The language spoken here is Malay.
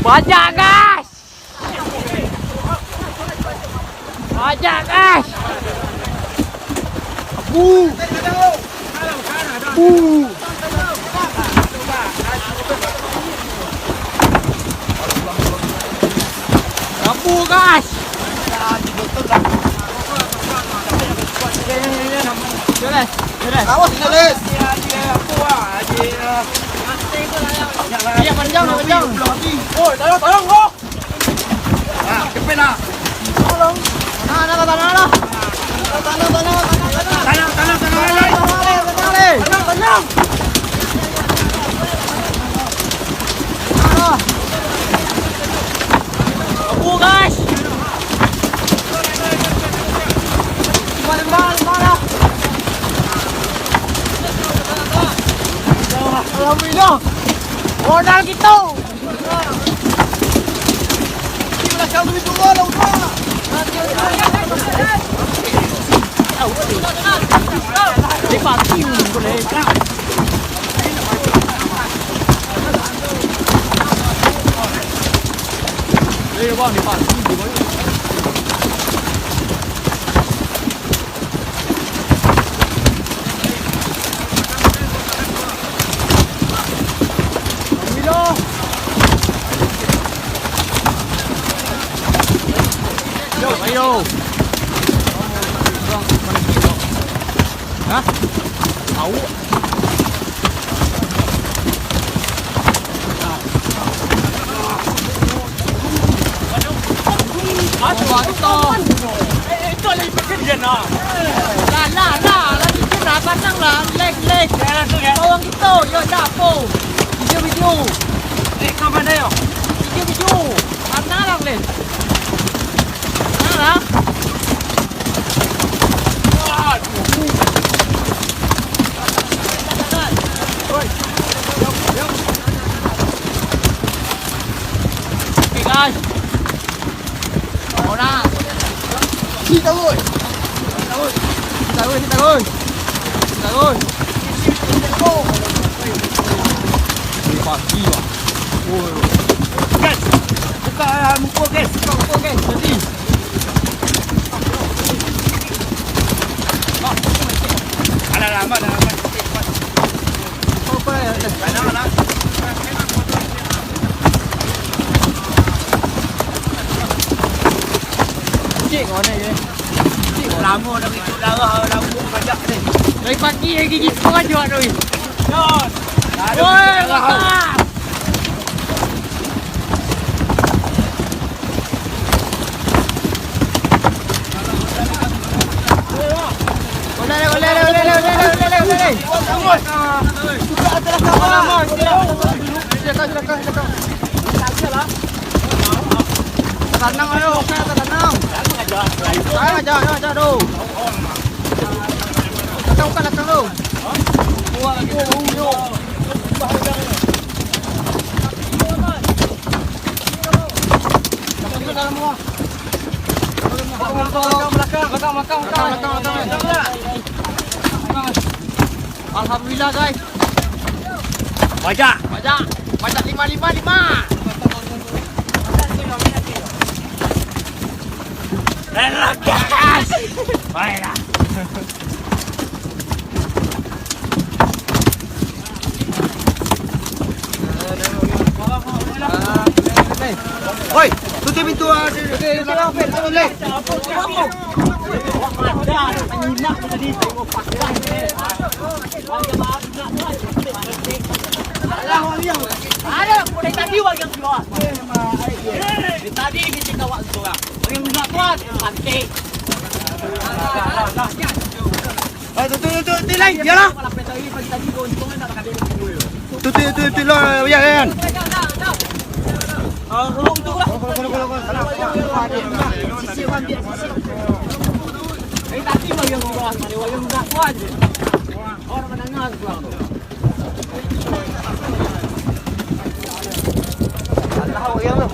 Banyak guys. Banyak guys. Abu guys. Awas Nalis. Dia panjang. Oi, tolong kok. Ah, kepin ah. Tolong. Tanah. Tanang. Abu guys. Mana? Alhamdulillah. Modal kita. Kita kau duit dulu lah. Đi vào kill của đấy các. Đây là bọn đi vào kill của đấy. Ayo. Hah? Tahu. Itu lagi pekerjaan ah. Lah, lagi kena pasang lah, leg. Bawang kita, yo dapo. Video. Kau mana yo? Video. Mana lang len? Mana? Okay guys. Ora. Kita oi. Ini pagi lah. Guys. Buka muka guys. Jadi. Alamat. Apa ya? Mana? Cik mana je? Lama dah itu darah banyak ni. Dari pagi gigi kau aja tu. Jon. Oi, mantap. Boleh. Sudah atas kamar. Silakan. Tenang ayo, tenang. Saya aja tu. Bukan tu. Alhamdulillah guys. Banyak 555. Enak guys. Baiklah. Oi, tutup pintu ah. Ada, boleh tadi bagian keluar. Tadi kita kawat seorang. Bagian nak kuat, cantik. Tutup lain, biarlah. Tutup lah, ya kan. Tolong tu lah. Sisi ambil sisi. Tadi bagian keluar, bagian nak kuat. Orang menengah keluar tu. Allah, yang tu.